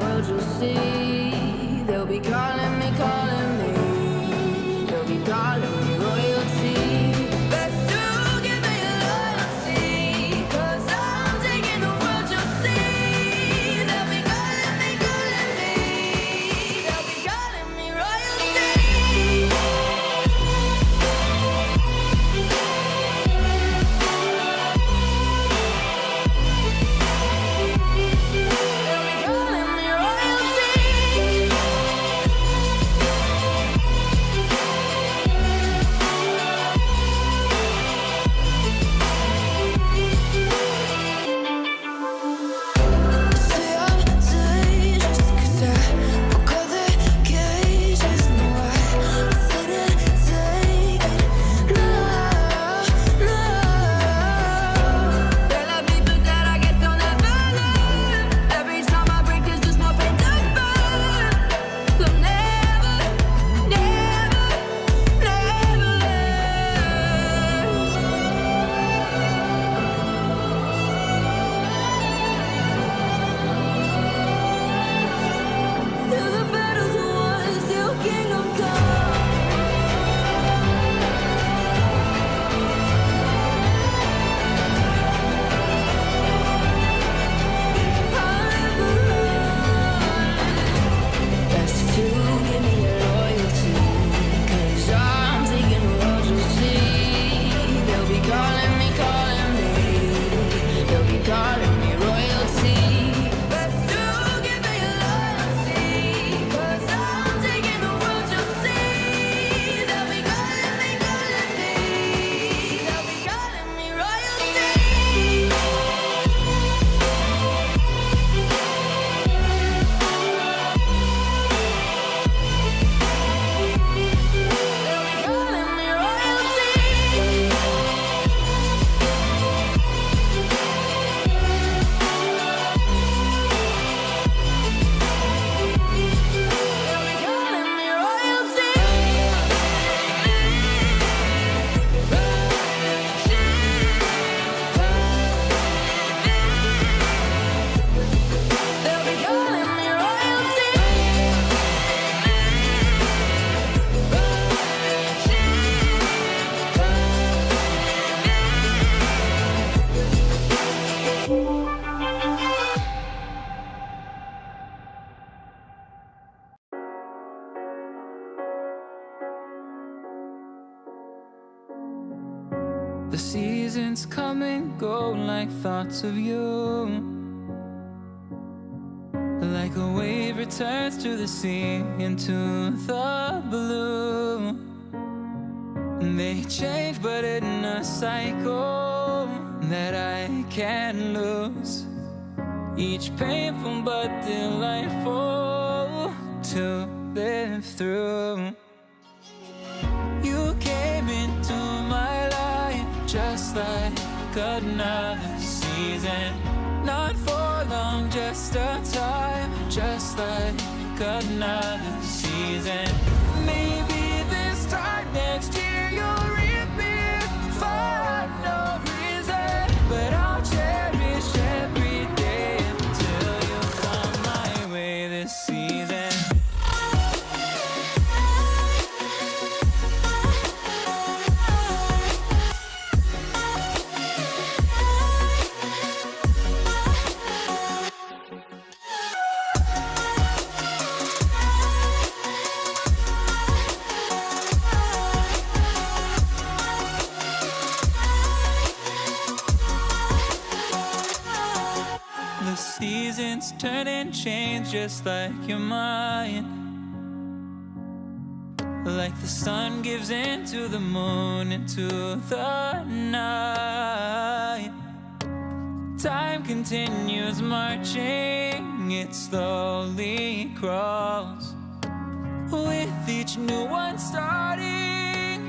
world, you'll see. They'll be calling me, calling me. They'll be calling me royalty. Best to give me loyalty, 'cause I'm taking the world, you'll see. They'll be calling me, calling me. They'll be calling me royalty. The seasons come and go like thoughts of you. Like a wave returns to the sea, into the blue. They change but in a cycle that I can't lose. Each painful but delightful to live through. You came into my life just like another season. Not for long, just a time, just like another season. Maybe this time next year you'll reappear for no reason, but I'll cherish every day until you come my way this season. The seasons turn and change just like your mind. Like the sun gives into the moon, into the night. Time continues marching, it slowly crawls. With each new one starting,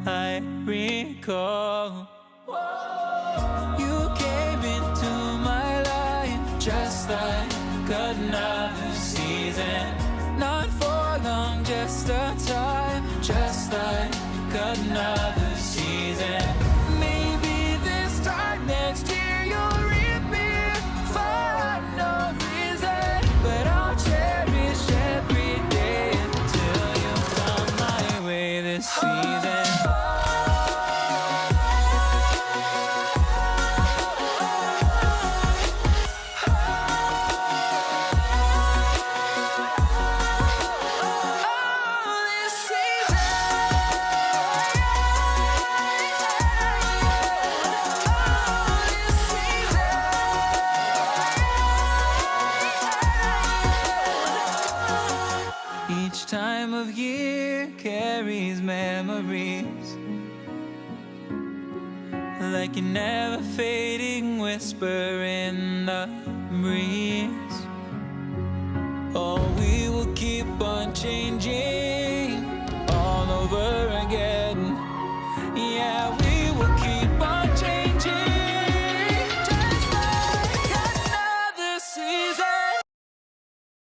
I recall. You came into my life just like another season. Not for long, just a time, just like another season. Maybe this time next year you'll reappear for no reason, but I'll time of year carries memories, like a never fading whisper in the breeze. Oh, we will keep on changing